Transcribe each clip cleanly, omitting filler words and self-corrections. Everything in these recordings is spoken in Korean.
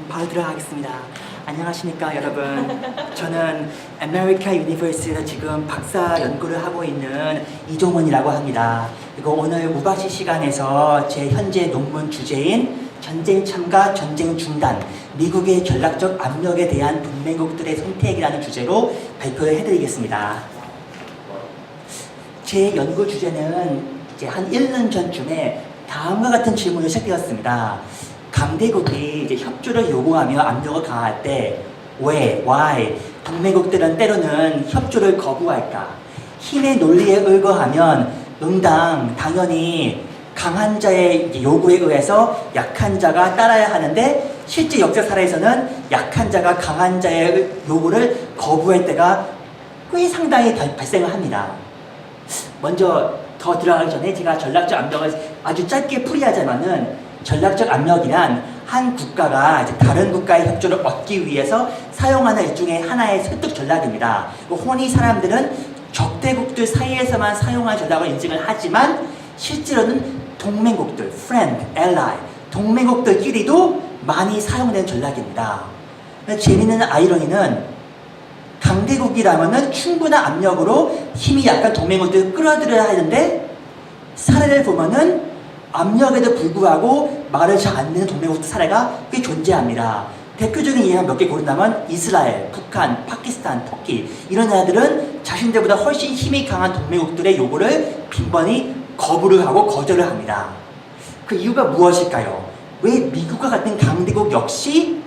바로 들어가겠습니다. 안녕하십니까 여러분. 저는 아메리카 유니버시티에서 지금 박사 연구를 하고 있는 이종원이라고 합니다. 그리고 오늘 우바시 시간에서 제 현재 논문 주제인 전쟁 참가, 전쟁 중단, 미국의 전략적 압력에 대한 동맹국들의 선택이라는 주제로 발표를 해드리겠습니다. 제 연구 주제는 이제 한 1년 전쯤에 다음과 같은 질문이 시작되었습니다. 강대국이 이제 협조를 요구하며 압력을 가할 때 왜, why 동맹국들은 때로는 협조를 거부할까? 힘의 논리에 의거하면 당연히 강한 자의 요구에 의해서 약한 자가 따라야 하는데 실제 역사사에서는 약한 자가 강한 자의 요구를 거부할 때가 꽤 상당히 발생을 합니다. 먼저 더 들어가기 전에 제가 전략적 압력을 아주 짧게 풀이하자면은 전략적 압력이란 한 국가가 이제 다른 국가의 협조를 얻기 위해서 사용하는 일종의 하나의 설득 전략입니다. 흔히 사람들은 적대국들 사이에서만 사용하는 전략을 인증을 하지만 실제로는 동맹국들, friend, ally, 동맹국들끼리도 많이 사용되는 전략입니다. 재미있는 아이러니는 강대국이라면은 충분한 압력으로 힘이 약한 동맹국들을 끌어들여야 하는데 사례를 보면은 압력에도 불구하고 말을 잘 안 듣는 동맹국들 사례가 꽤 존재합니다. 대표적인 예를 몇 개 고른다면 이스라엘, 북한, 파키스탄, 터키 이런 나라들은 자신들보다 훨씬 힘이 강한 동맹국들의 요구를 빈번히 거부를 하고 거절을 합니다. 그 이유가 무엇일까요? 왜 미국과 같은 강대국 역시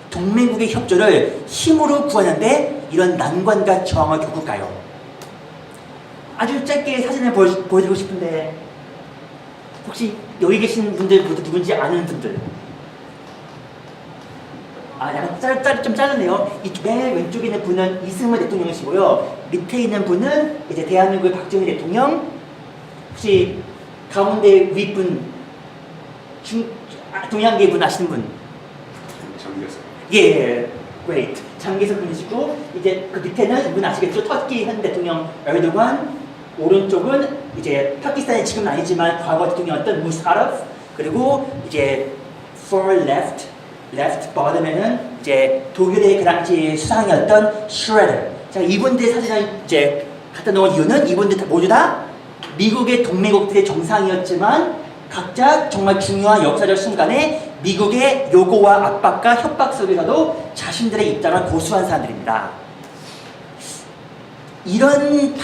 동맹국의 협조를 힘으로 구하는데 이런 난관과 저항을 겪을까요? 아주 짧게 사진을 보여드리고 싶은데 혹시 여기 계신 분들 모두 누군지 아는 분들? 약간 좀 짧은데요. 이 맨 왼쪽에 있는 분은 이승만 대통령이시고요. 밑에 있는 분은 이제 대한민국의 박정희 대통령. 혹시 가운데 윗분 동양계 분 아시는 분? 장기석. 예, great. 장기석 분이시고 이제 그 밑에는 이분 아시겠죠? 터키 현 대통령 에르도간. 오른쪽은 이제 파키스탄이 지금은 아니지만 과거 대통령이었던 무샤라프. 그리고 이제 far left bottom에는 이제 독일의 그 당시 수상이었던 슈레더. 자, 이분들의 사진을 이제 갖다 놓은 이유는 이분들 모두 다 미국의 동맹국들의 정상이었지만 각자 정말 중요한 역사적 순간에 미국의 요구와 압박과 협박 속에서도 자신들의 입장을 고수한 사람들입니다. 이런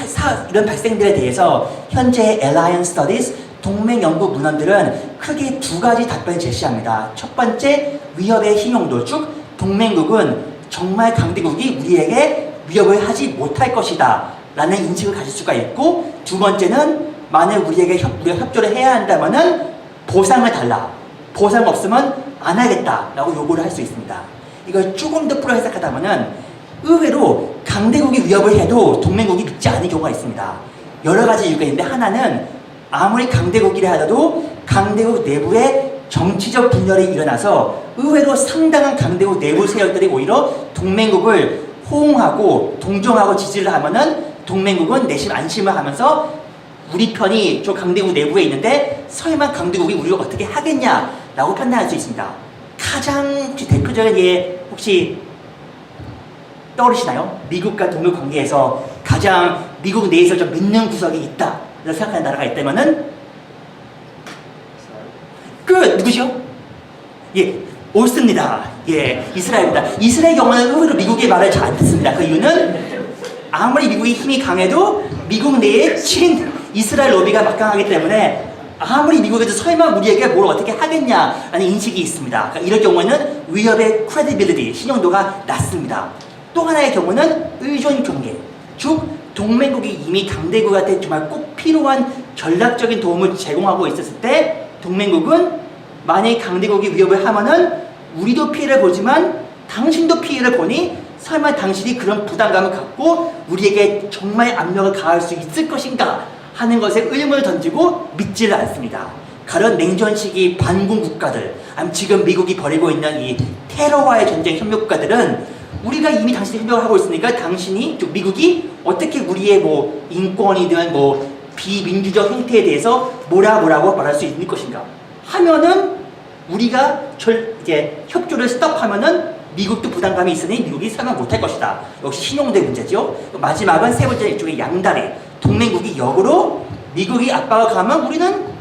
발생들에 대해서 현재 Alliance Studies 동맹 연구 문헌들은 크게 두 가지 답변을 제시합니다. 첫 번째, 위협의 신용도, 즉 동맹국은 정말 강대국이 우리에게 위협을 하지 못할 것이다 라는 인식을 가질 수가 있고, 두 번째는 만약 우리가 협조를 해야 한다면은 보상을 달라, 보상 없으면 안 하겠다 라고 요구를 할 수 있습니다. 이걸 조금 더 풀어 해석하다면은 의외로 강대국이 위협을 해도 동맹국이 믿지 않는 경우가 있습니다. 여러 가지 이유가 있는데, 하나는 아무리 강대국이라 하더라도 강대국 내부에 정치적 분열이 일어나서 의외로 상당한 강대국 내부 세력들이 오히려 동맹국을 호응하고 동정하고 지지를 하면은 동맹국은 내심 안심을 하면서 우리 편이 저 강대국 내부에 있는데 설마 강대국이 우리를 어떻게 하겠냐라고 판단할 수 있습니다. 가장 대표적인 예 혹시 떠오르시나요? 미국과 동맹 관계에서 가장 미국 내에서 좀 믿는 구석이 있다 라고 생각하는 나라가 있다면은 누구죠? 예, 옳습니다. 예, 이스라엘입니다. 이스라엘 경우는 의외로 미국의 말을 잘 안 듣습니다. 그 이유는 아무리 미국의 힘이 강해도 미국 내에 친 이스라엘 로비가 막강하기 때문에 아무리 미국에도 설마 우리에게 뭘 어떻게 하겠냐라는 인식이 있습니다. 그러니까 이럴 경우에는 위협의 credibility, 신용도가 낮습니다. 또 하나의 경우는 의존 경계, 즉 동맹국이 이미 강대국한테 정말 꼭 필요한 전략적인 도움을 제공하고 있었을 때 동맹국은 만약 강대국이 위협을 하면은 우리도 피해를 보지만 당신도 피해를 보니 설마 당신이 그런 부담감을 갖고 우리에게 정말 압력을 가할 수 있을 것인가 하는 것에 의문을 던지고 믿지를 않습니다. 가령 냉전 시기 반군 국가들, 아니면 지금 미국이 벌이고 있는 이 테러와의 전쟁 협력 국가들은 우리가 이미 당신이 협력을 하고 있으니까 당신이, 미국이 어떻게 우리의 뭐 인권이든 비민주적 행태에 대해서 뭐라고 말할 수 있는 것인가 하면은 우리가 이제 협조를 스톱하면은 미국도 부담감이 있으니 미국이 설명 못할 것이다. 역시 신용도의 문제죠. 마지막은 세 번째 이쪽에 양다리. 동맹국이 역으로 미국이 압박을 가면 우리는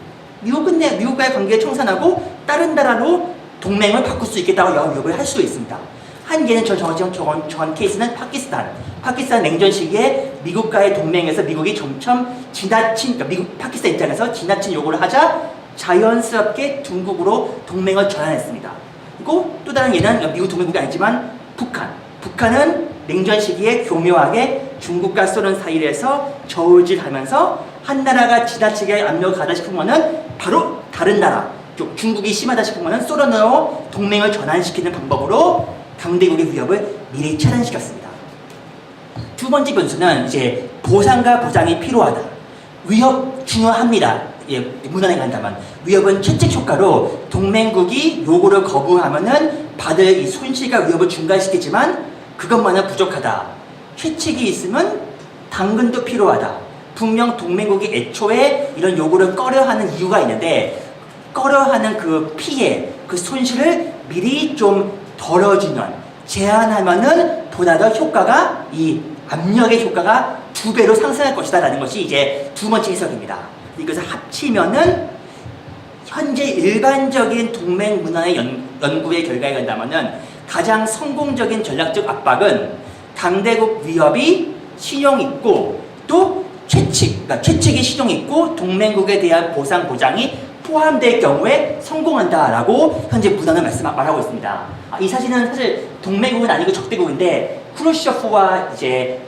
미국과의 관계를 청산하고 다른 나라로 동맹을 바꿀 수 있겠다고 요구를 할 수 있습니다. 한 개는 전 케이스는 파키스탄 냉전 시기에 미국과의 동맹에서 미국이 점점 그러니까 파키스탄 입장에서 지나친 요구를 하자 자연스럽게 중국으로 동맹을 전환했습니다. 그리고 또 다른 예는 미국 동맹국이 아니지만 북한은 냉전 시기에 교묘하게 중국과 소련 사이에서 저울질하면서 한 나라가 지나치게 압력을 가다 싶으면은 바로 다른 나라, 중국이 심하다 싶으면은 소련으로 동맹을 전환시키는 방법으로 강대국의 위협을 미리 차단시켰습니다. 두 번째 변수는 이제 보상과 보장이 필요하다. 위협 중요합니다. 예, 무난하게 간다면 위협은 채찍 효과로 동맹국이 요구를 거부하면은 받을 이 손실과 위협을 중단시키지만 그것만은 부족하다. 채찍이 있으면 당근도 필요하다. 분명 동맹국이 애초에 이런 요구를 꺼려하는 이유가 있는데 꺼려하는 그 피해, 그 손실을 미리 좀 덜어주면 제한하면은 보다 더 효과가 이 압력의 효과가 2배로 상승할 것이다 라는 것이 이제 두 번째 해석입니다. 이것을 합치면은 현재 일반적인 동맹 문화의 연구의 결과에 간다면은 가장 성공적인 전략적 압박은 강대국 위협이 신용 있고 또 그러니까 채찍이 신용 있고 동맹국에 대한 보상 보장이 포함될 경우에 성공한다라고 현재 문헌은 말하고 있습니다. 이 사실은 사실 동맹국은 아니고 적대국인데 크루셰프와 이제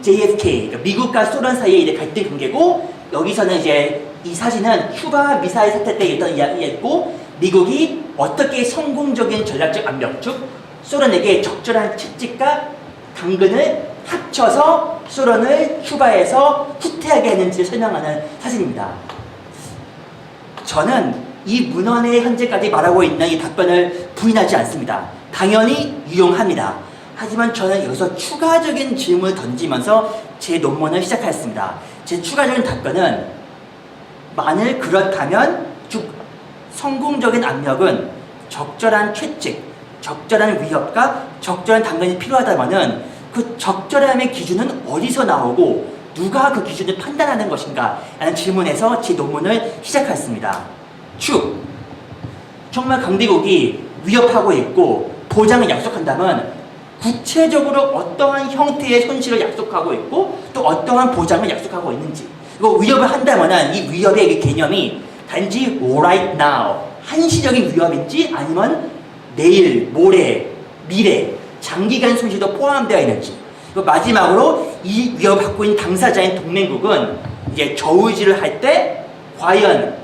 JFK 그러니까 미국과 소련 사이의 이제 갈등 관계고 여기서는 이제 이 사진은 쿠바 미사일 사태 때 있던 이야기였고 미국이 어떻게 성공적인 전략적 압력 즉 소련에게 적절한 채찍과 당근을 합쳐서 소련을 쿠바에서 후퇴하게 했는지를 설명하는 사진입니다. 저는 이 문헌에 현재까지 말하고 있는 이 답변을 부인하지 않습니다. 당연히 유용합니다. 하지만 저는 여기서 추가적인 질문을 던지면서 제 논문을 시작하였습니다. 제 추가적인 답변은 만일 그렇다면 즉 성공적인 압력은 적절한 채찍, 적절한 위협과 적절한 당근이 필요하다면은 그 적절함의 기준은 어디서 나오고 누가 그 기준을 판단하는 것인가? 라는 질문에서 제 논문을 시작했습니다. 쭉 정말 강대국이 위협하고 있고 보장을 약속한다면 구체적으로 어떠한 형태의 손실을 약속하고 있고 또 어떠한 보장을 약속하고 있는지 이거 위협을 한다면 이 위협의 개념이 단지 right now 한시적인 위협인지 아니면 내일, 모레, 미래 장기간 손실도 포함되어 있는지 그리고 마지막으로 이 위협을 받고 있는 당사자인 동맹국은 이제 저울질을 할 때 과연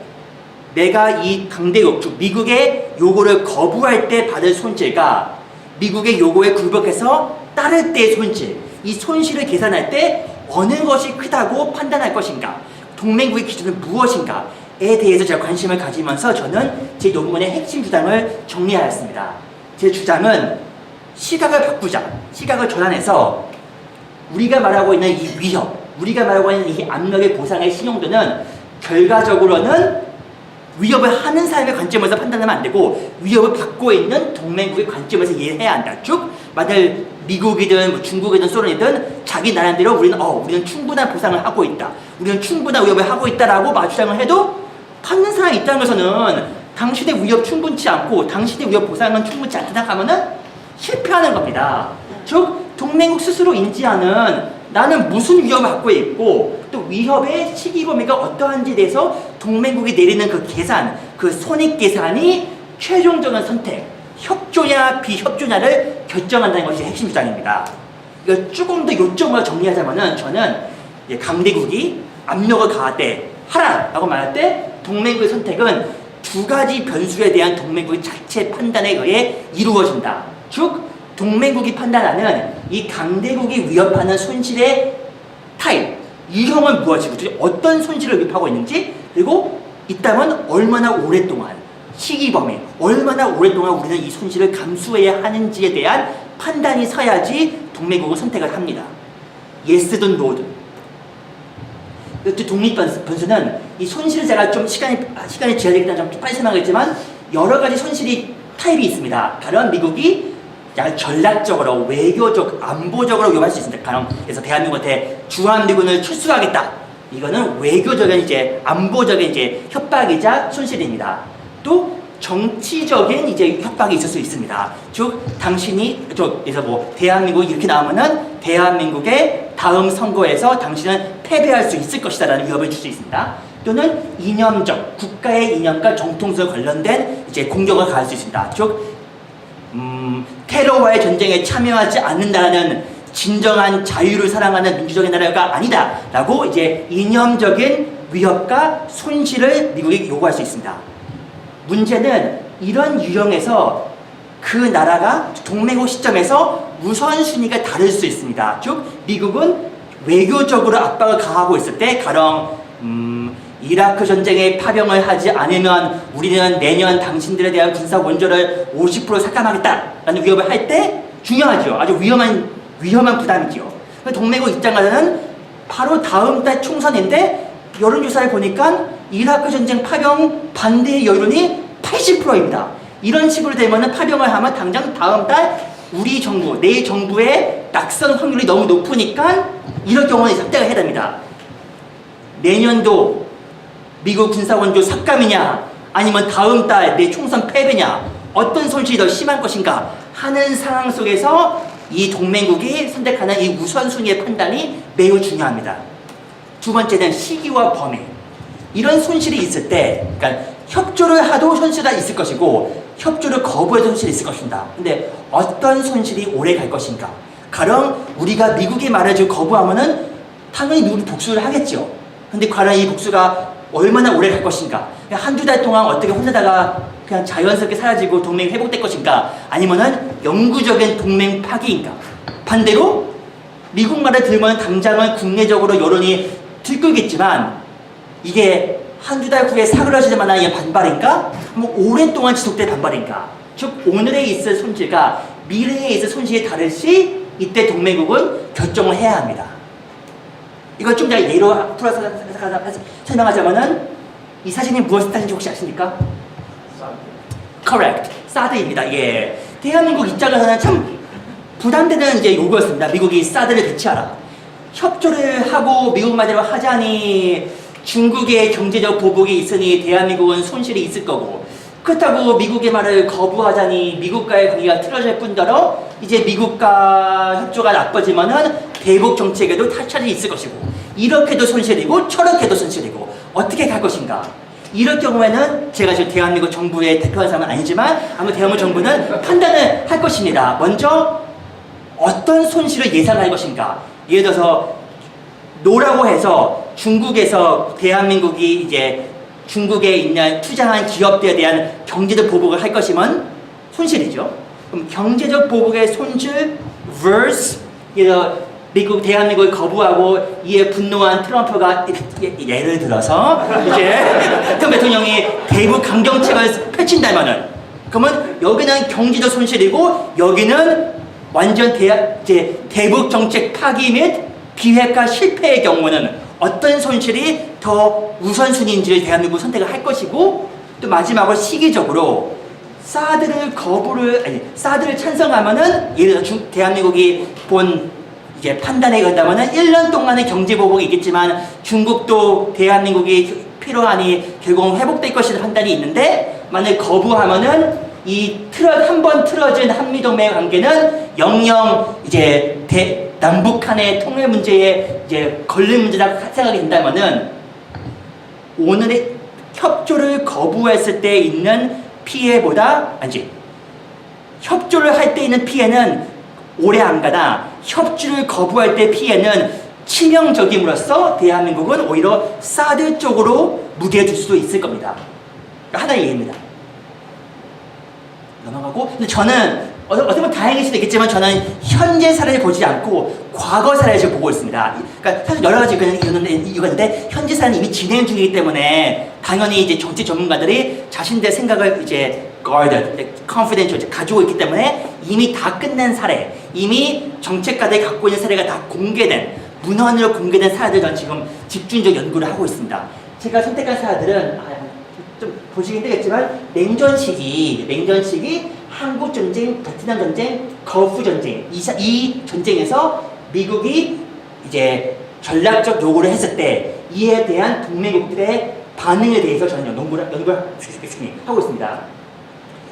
내가 이 강대국 즉 미국의 요구를 거부할 때 받을 손실과 미국의 요구에 굴복해서 따를 때의 손실 이 손실을 계산할 때 어느 것이 크다고 판단할 것인가 동맹국의 기준은 무엇인가에 대해서 제가 관심을 가지면서 저는 제 논문의 핵심 주장을 정리하였습니다. 제 주장은 시각을 바꾸자 시각을 전환해서 우리가 말하고 있는 이 위협 우리가 말하고 있는 이 압력의 보상의 신용도는 결과적으로는 위협을 하는 사람의 관점에서 판단하면 안 되고 위협을 받고 있는 동맹국의 관점에서 이해해야 한다. 쭉 만약 미국이든 뭐 중국이든 소련이든 자기 나름대로 우리는 충분한 보상을 하고 있다. 우리는 충분한 위협을 하고 있다라고 주장을 해도 받는 사람의 입장에서는 당신의 위협 충분치 않고 당신의 위협 보상은 충분치 않다 하면은 실패하는 겁니다. 즉 동맹국 스스로 인지하는 나는 무슨 위협을 받고 있고 또 위협의 시기 범위가 어떠한지에 대해서 동맹국이 내리는 그 계산, 그 손익 계산이 최종적인 선택, 협조냐 비협조냐를 결정한다는 것이 핵심 주장입니다. 이걸 조금 더 요점으로 정리하자면은 저는 강대국이 압력을 가할 때 하라라고 말할 때 동맹국의 선택은 두 가지 변수에 대한 동맹국의 자체 판단에 의해 이루어진다. 즉 동맹국이 판단하는 이 강대국이 위협하는 손실의 타입, 유형은 무엇이고 어떤 손실을 위협하고 있는지 그리고 있다면 얼마나 오랫동안 시기 범위, 얼마나 오랫동안 우리는 이 손실을 감수해야 하는지에 대한 판단이 서야지 동맹국을 선택을 합니다. 예스든 노든. 독립 변수는 이 손실을 제가 좀 시간이 지나되기 때문에 좀 빨리 설명하겠지만 여러 가지 손실이 타입이 있습니다. 가령 미국이 약간 전략적으로, 외교적, 안보적으로 위협할 수 있습니다. 가령 그래서 대한민국한테 주한미군을 출수하겠다. 이거는 외교적인 이제 안보적인 이제 협박이자 손실입니다. 또 정치적인 이제 협박이 있을 수 있습니다. 즉 당신이 그래서 뭐 대한민국이 이렇게 나오면은 대한민국의 다음 선거에서 당신은 패배할 수 있을 것이다라는 위협을 줄 수 있습니다. 또는 이념적 국가의 이념과 정통성에 관련된 이제 공격을 가할 수 있습니다. 즉 테러와의 전쟁에 참여하지 않는다는 진정한 자유를 사랑하는 민주적인 나라가 아니다라고 이제 이념적인 위협과 손실을 미국이 요구할 수 있습니다. 문제는 이런 유형에서 그 나라가 동맹국 시점에서 우선순위가 다를 수 있습니다. 즉 미국은 외교적으로 압박을 가하고 있을 때 가령 이라크 전쟁에 파병을 하지 않으면 우리는 내년 당신들에 대한 군사 원조를 50% 삭감하겠다라는 위협을 할 때 중요하죠. 아주 위험한 부담이죠. 동맹국 입장에서는 바로 다음 달 총선인데 여론조사를 보니까 이라크 전쟁 파병 반대의 여론이 80%입니다. 이런 식으로 되면 파병을 하면 당장 다음 달 우리 정부, 내 정부의 낙선 확률이 너무 높으니까 이럴 경우는 삭제를 해야 됩니다. 내년도 미국 군사원조 삭감이냐 아니면 다음 달 내 총선 패배냐 어떤 손실이 더 심한 것인가 하는 상황 속에서 이 동맹국이 선택하는 이 우선순위의 판단이 매우 중요합니다. 두 번째는 시기와 범위. 이런 손실이 있을 때 그러니까 협조를 하도 손실이 있을 것이고 협조를 거부해도 손실이 있을 것입니다. 근데 어떤 손실이 오래 갈 것인가. 가령 우리가 미국의 말을 지금 거부하면은 당연히 미국이 복수를 하겠죠. 근데 과연 이 복수가 얼마나 오래 갈 것인가? 한두 달 동안 어떻게 혼자다가 그냥 자연스럽게 사라지고 동맹이 회복될 것인가? 아니면은 영구적인 동맹 파기인가? 반대로 미국 말을 들으면 당장은 국내적으로 여론이 들끓겠지만 이게 한두 달 후에 사그라지는 만한 반발인가? 뭐 오랫동안 지속될 반발인가? 즉 오늘에 있을 손실과 미래에 있을 손실이 다를 시 이때 동맹국은 결정을 해야 합니다. 이걸 좀 제가 예로 풀어서 설명하자면은 이 사진이 무엇을 뜻하는지 혹시 아십니까? Correct. 사드입니다. 예. 대한민국 입장에서는 참 부담되는 이제 요구였습니다. 미국이 사드를 배치하라. 협조를 하고 미국 말대로 하자니 중국의 경제적 보복이 있으니 대한민국은 손실이 있을 거고 그렇다고 미국의 말을 거부하자니 미국과의 관계가 틀어질 뿐더러 이제 미국과 협조가 나빠지면은 대북 정책에도 타찰이 있을 것이고 이렇게도 손실이고 저렇게도 손실이고 어떻게 갈 것인가. 이럴 경우에는 제가 지금 대한민국 정부의 대표한 사람은 아니지만 아마 대한민국 정부는 판단을 할 것입니다. 먼저 어떤 손실을 예상할 것인가. 예를 들어서 노라고 해서 중국에서 대한민국이 이제 중국에 있는 투자한 기업들에 대한 경제적 보복을 할 것이면 손실이죠. 그럼 경제적 보복의 손실 vs 미국 대한민국을 거부하고 이에 분노한 트럼프가 예를 들어서 이제 트럼프 대통령이 대북 강경책을 펼친다면은 그러면 여기는 경제적 손실이고 여기는 완전 대북 정책 파기 및 비핵화 실패의 경우는 어떤 손실이 더 우선순위인지를 대한민국이 선택을 할 것이고 또 마지막으로 시기적으로 사드를 찬성하면은 예를 들어 대한민국이 본 이제 판단에 간다면은 1년 동안의 경제 보복이 있겠지만 중국도 대한민국이 필요하니 결국은 회복될 것이라는 판단이 있는데 만약 거부하면은 한번 틀어진 한미동맹 관계는 영영 이제 남북 간의 통일 문제에 이제 걸릴 문제라고 생각이 된다면은 오늘의 협조를 거부했을 때 있는 피해보다 협조를 할 때 있는 피해는 오래 안 가나 협조를 거부할 때 피해는 치명적임으로써 대한민국은 오히려 사드 쪽으로 무게를 줄 수도 있을 겁니다. 하나의 예입니다. 넘어가고 근데 저는 어떻게 보면 다행일 수도 있겠지만 저는 현재 사례를 보지 않고 과거 사례를 지금 보고 있습니다. 그러니까 사실 여러 가지 이유가 있는데 현재 사례는 이미 진행 중이기 때문에 당연히 이제 정치 전문가들이 자신들의 생각을 이제 guarded, confidential 가지고 있기 때문에 이미 다 끝낸 사례, 이미 정책가들이 갖고 있는 사례가 다 공개된 문헌으로 공개된 사례들 저는 지금 집중적 연구를 하고 있습니다. 제가 선택한 사례들은 좀 보시긴 되겠지만 냉전시기 한국 전쟁, 베트남 전쟁, 거프 전쟁 이 전쟁에서 미국이 이제 전략적 요구를 했을 때 이에 대한 동맹국들의 반응에 대해서 저는 연구를 하고 있습니다.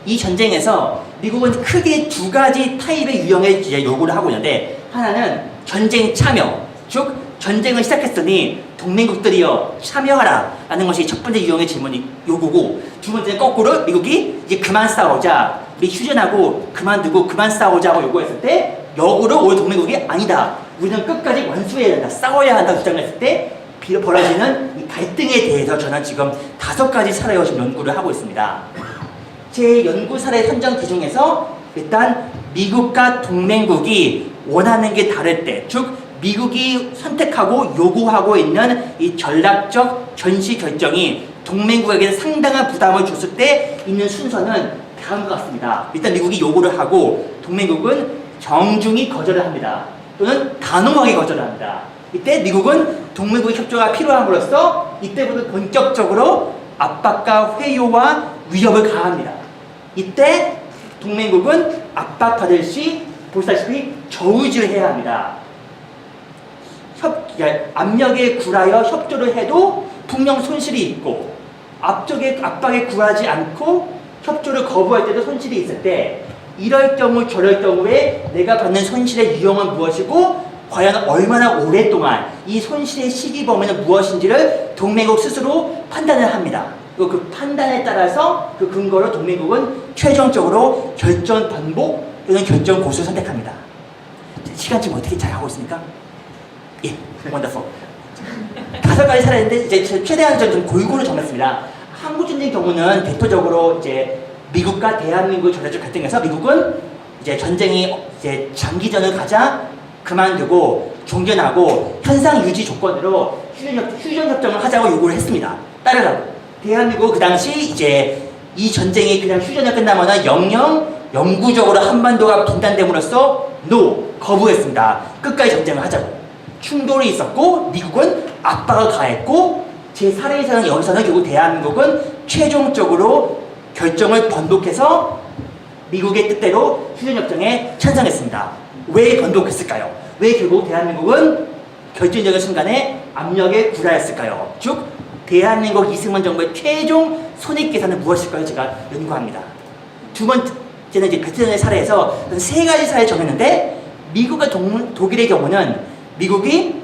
이 전쟁에서 미국은 크게 두 가지 타입의 유형의 이제 요구를 하고 있는데, 하나는 전쟁 참여, 즉 전쟁을 시작했으니 동맹국들이여 참여하라 라는 것이 첫 번째 유형의 질문이 요구고, 두 번째는 거꾸로 미국이 이제 그만 싸우자, 우리 휴전하고 그만두고 그만 싸우자고 요구했을 때 역으로 우리 동맹국이 아니다, 우리는 끝까지 완수해야 된다, 싸워야 한다 주장을 했을 때 벌어지는 이 갈등에 대해서 저는 지금 5가지 사례로 지금 연구를 하고 있습니다. 제 연구 사례 선정 기준에서 일단 미국과 동맹국이 원하는 게 다를 때, 즉 미국이 선택하고 요구하고 있는 이 전략적 전시 결정이 동맹국에게 상당한 부담을 줬을 때 있는 순서는 다음과 같습니다. 일단 미국이 요구를 하고 동맹국은 정중히 거절을 합니다. 또는 단호하게 거절을 합니다. 이때 미국은 동맹국의 협조가 필요함으로써 이때부터 본격적으로 압박과 회유와 위협을 가합니다. 이때 동맹국은 압박받을 시 보시다시피 저의지를 해야 합니다. 압력에 굴하여 협조를 해도 분명 손실이 있고, 압박에 굴하지 않고 협조를 거부할 때도 손실이 있을 때, 이럴 경우 저럴 경우에 내가 받는 손실의 유형은 무엇이고 과연 얼마나 오랫동안 이 손실의 시기 범위는 무엇인지를 동맹국 스스로 판단을 합니다. 그리고 그 판단에 따라서 그 근거로 동맹국은 최종적으로 결전 반복 또는 결전 고수를 선택합니다. 시간 지금 어떻게 잘 하고 있습니까? 예, 원더풀. 5가지 사례인데 이제 최대한 좀 골고루 정했습니다. 한국 전쟁 경우는 대표적으로 이제 미국과 대한민국의 전략적 갈등에서 미국은 이제 전쟁이 이제 장기전을 가자 그만두고 종전하고 현상 유지 조건으로 휴전 협정을 하자고 요구를 했습니다. 따르라고. 대한민국 그 당시 이제 이 전쟁이 그냥 휴전이 끝나면은 영구적으로 한반도가 분단됨으로써 거부했습니다. 끝까지 전쟁을 하자고. 충돌이 있었고 미국은 압박을 가했고, 제 사례에서는 여기서는 결국 대한민국은 최종적으로 결정을 번복해서 미국의 뜻대로 휴전협정에 찬성했습니다. 왜 번복했을까요? 왜 결국 대한민국은 결정적인 순간에 압력에 굴하였을까요? 즉 대한민국 이승만 정부의 최종 손익계산은 무엇일까요? 제가 연구합니다. 두 번째는 이제 베트남의 사례에서 3가지 사례를 정했는데, 미국과 독일의 경우는 미국이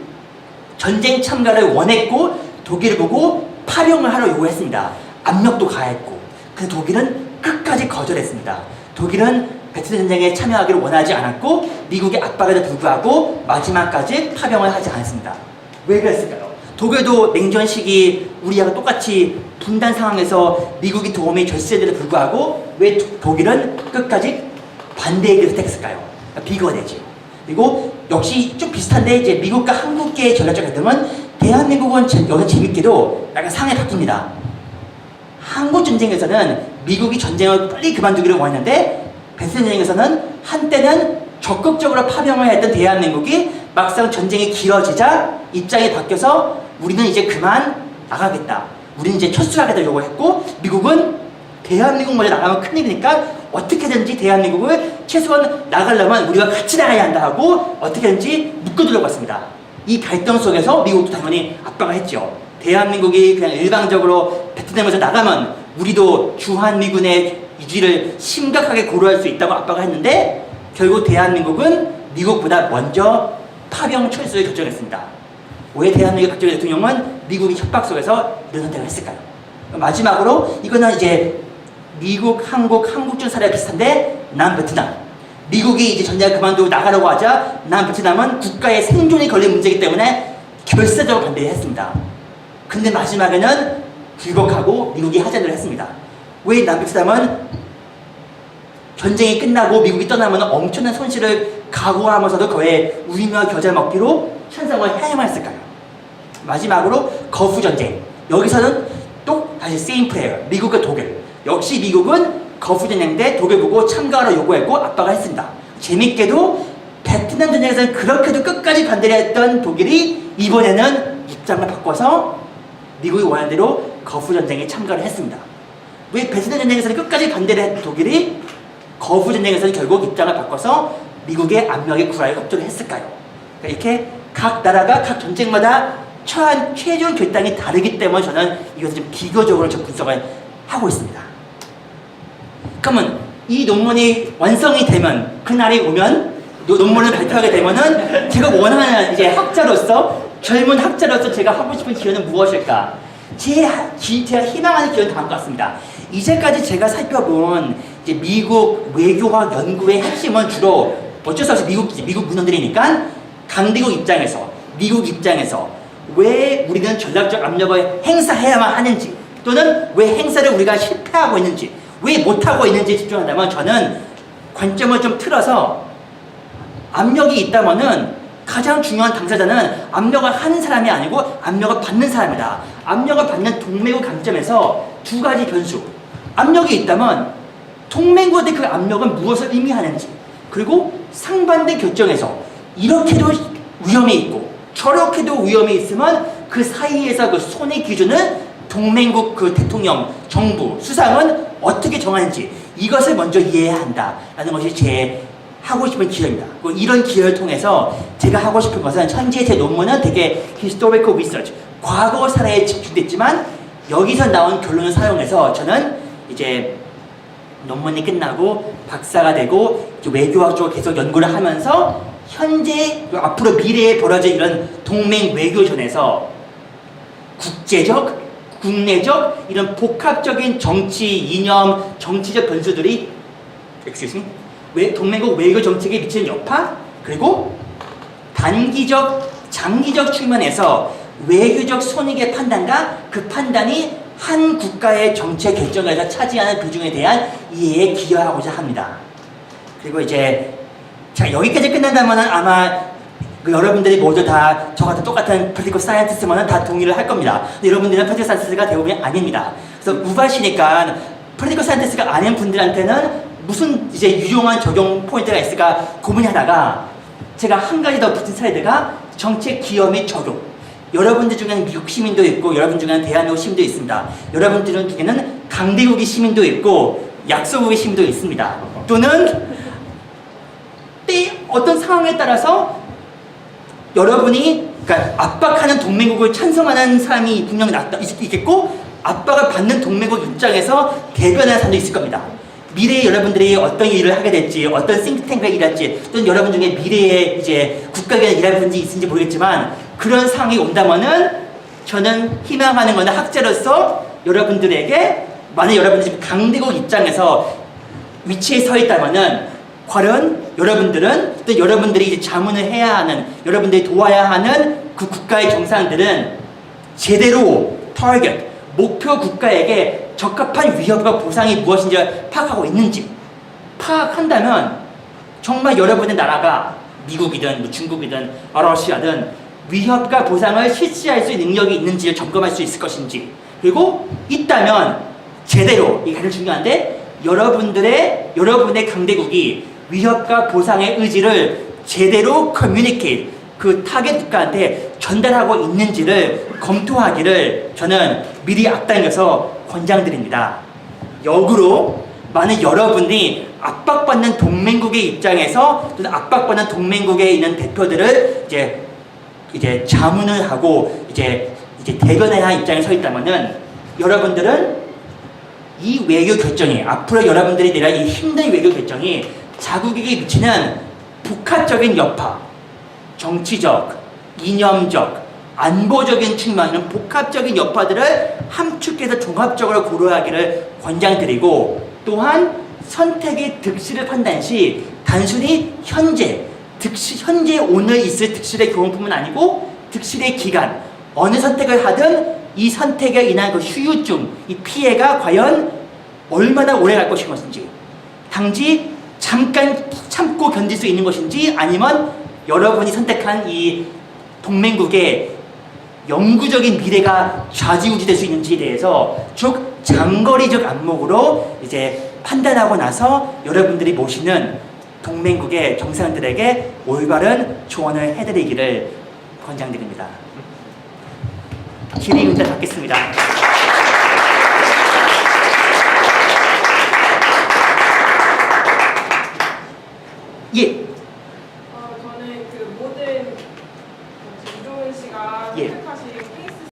전쟁 참가를 원했고 독일을 보고 파병을 하러 요구했습니다. 압력도 가했고, 근데 독일은 끝까지 거절했습니다. 독일은 베트남 전쟁에 참여하기를 원하지 않았고 미국의 압박에도 불구하고 마지막까지 파병을 하지 않았습니다. 왜 그랬을까요? 독일도 냉전 시기 우리하고 똑같이 분단 상황에서 미국이 도움이 줬음에도 불구하고 왜 독일은 끝까지 반대의 길을 택했을까요? 비교되죠. 그리고 역시 좀 비슷한데 이제 미국과 한국계의 전략적 갈등은, 대한민국은 여기 재밌게도 약간 상황이 바뀝니다. 한국 전쟁에서는 미국이 전쟁을 빨리 그만두기를 원했는데, 베트남 전쟁에서는 한때는 적극적으로 파병을 했던 대한민국이 막상 전쟁이 길어지자 입장이 바뀌어서 우리는 이제 그만 나가겠다, 우리는 이제 철수하겠다 요구했고, 미국은 대한민국 먼저 나가면 큰일이니까 어떻게든지 대한민국을 최소한 나가려면 우리가 같이 나가야 한다 하고 어떻게든지 묶어두려고 했습니다. 이 갈등 속에서 미국도 당연히 압박을 했죠. 대한민국이 그냥 일방적으로 베트남에서 나가면 우리도 주한미군의 유지를 심각하게 고려할 수 있다고 압박을 했는데, 결국 대한민국은 미국보다 먼저 파병 철수를 결정했습니다. 왜 대한민국 박정희 대통령은 미국의 협박 속에서 이런 선택을 했을까요? 마지막으로 이거는 이제 미국, 한국전 사례와 비슷한데, 남베트남. 미국이 이제 전쟁을 그만두고 나가려고 하자 남베트남은 국가의 생존이 걸린 문제이기 때문에 결사적으로 반대를 했습니다. 근데 마지막에는 굴복하고 미국이 하자를 했습니다. 왜 남베트남은 전쟁이 끝나고 미국이 떠나면 엄청난 손실을 각오하면서도 그의 우리와 겨자 먹기로 찬성을 해야만 했을까요? 마지막으로 거프 전쟁. 여기서는 또 다시 same player, 미국과 독일. 역시 미국은 거프 전쟁 때 독일 보고 참가하라 요구했고 압박을 했습니다. 재밌게도 베트남 전쟁에서는 그렇게도 끝까지 반대를 했던 독일이 이번에는 입장을 바꿔서 미국이 원하는 대로 거프 전쟁에 참가를 했습니다. 왜 베트남 전쟁에서는 끝까지 반대를 했던 독일이 거부 전쟁에서는 결국 입장을 바꿔서 미국의 압력에 굴하여 협조를 했을까요? 그러니까 이렇게 각 나라가 각 전쟁마다 처한 최종 결단이 다르기 때문에 저는 이것을 좀 비교적으로 좀 분석을 하고 있습니다. 그러면 이 논문이 완성이 되면, 그날이 오면, 논문을 발표하게 되면은 제가 원하는 이제 학자로서, 젊은 학자로서 제가 하고 싶은 기여는 무엇일까? 제가 희망하는 기여는 다음과 같습니다. 이제까지 제가 살펴본 이제 미국 외교학 연구의 핵심은 주로 어쩔 수 없이 미국 문헌들이니까 강대국 입장에서, 미국 입장에서 왜 우리는 전략적 압력을 행사해야만 하는지, 또는 왜 행사를 우리가 실패하고 있는지, 왜 못하고 있는지 집중한다면, 저는 관점을 좀 틀어서 압력이 있다면은 가장 중요한 당사자는 압력을 하는 사람이 아니고 압력을 받는 사람이다. 압력을 받는 동맹국 관점에서 두 가지 변수. 압력이 있다면 동맹국의 그 압력은 무엇을 의미하는지, 그리고 상반된 결정에서 이렇게도 위험이 있고 저렇게도 위험이 있으면 그 사이에서 그 손의 기준을 동맹국 그 대통령, 정부, 수상은 어떻게 정하는지, 이것을 먼저 이해해야 한다라는 것이 제 하고 싶은 기여입니다. 이런 기여를 통해서 제가 하고 싶은 것은, 현재 제 논문은 되게 historical research, 과거 사례에 집중됐지만 여기서 나온 결론을 사용해서 저는 이제 논문이 끝나고 박사가 되고 외교학 쪽으로 계속 연구를 하면서 현재 앞으로 미래에 벌어질 이런 동맹 외교전에서 국제적, 국내적 이런 복합적인 정치, 이념, 정치적 변수들이 동맹국 외교 정책에 미치는 여파, 그리고 단기적, 장기적 측면에서 외교적 손익의 판단과 그 판단이 한 국가의 정책 결정에서 차지하는 비중에 대한 이해에 기여하고자 합니다. 그리고 이제 자, 여기까지 끝난다면 아마 여러분들이 모두 다 저 같은 똑같은 political scientist면은 다 동의를 할 겁니다. 근데 여러분들은 political scientist가 대부분이 아닙니다. 그래서 우바시니까 political scientist가 아닌 분들한테는 무슨 이제 유용한 적용 포인트가 있을까 고민하다가 제가 한 가지 더 붙인 슬라이드가 정책 기여 및 적용. 여러분들 중에는 미국 시민도 있고 여러분 중에는 대한민국 시민도 있습니다. 여러분들 중에는 강대국의 시민도 있고 약소국의 시민도 있습니다. 또는 어떤 상황에 따라서 여러분이 그러니까 압박하는 동맹국을 찬성하는 사람이 분명히 있겠고, 압박을 받는 동맹국 입장에서 대변하는 사람도 있을 겁니다. 미래에 여러분들이 어떤 일을 하게 될지, 어떤 싱크탱크에 일할지, 또는 여러분 중에 미래에 이제 국가계에 일할 분이 있을지 모르겠지만, 그런 상황이 온다면은 저는 희망하는 거는 학자로서 여러분들에게, 만약 여러분들이 강대국 입장에서 위치에 서 있다면은 과연 여러분들은, 또 여러분들이 이제 자문을 해야 하는, 여러분들이 도와야 하는 그 국가의 정상들은 제대로 타겟, 목표 국가에게 적합한 위협과 보상이 무엇인지 파악하고 있는지, 파악한다면 정말 여러분의 나라가 미국이든 뭐 중국이든 러시아든 위협과 보상을 실시할 수 있는 능력이 있는지를 점검할 수 있을 것인지, 그리고 있다면 제대로, 이게 가장 중요한데, 여러분의 강대국이 위협과 보상의 의지를 제대로 커뮤니케이트, 그 타겟 국가한테 전달하고 있는지를 검토하기를 저는 미리 앞당겨서 권장드립니다. 역으로 만약 여러분이 압박받는 동맹국의 입장에서, 또는 압박받는 동맹국에 있는 대표들을 이제 자문을 하고 이제 대변해야 할 입장에 서 있다면은, 여러분들은 이 외교 결정이, 앞으로 여러분들이 내릴 이 힘든 외교 결정이 자국에게 미치는 복합적인 여파, 정치적, 이념적, 안보적인 측면, 이런 복합적인 여파들을 함축해서 종합적으로 고려하기를 권장드리고, 또한 선택의 득실을 판단 시 단순히 현재 오늘 있을 득실의 경우뿐만 아니고 득실의 기간, 어느 선택을 하든 이 선택에 인한 그 후유증, 이 피해가 과연 얼마나 오래 갈 것인지, 단지 잠깐 참고 견딜 수 있는 것인지, 아니면 여러분이 선택한 이 동맹국의 영구적인 미래가 좌지우지 될 수 있는지에 대해서 쭉 장거리적 안목으로 이제 판단하고 나서 여러분들이 모시는 동맹국의 정상들에게 올바른 조언을 해드리기를 권장드립니다. 질의 응답 받겠습니다. 예. 저는 그 모든 이종훈 씨가 예. 선택하신 케이스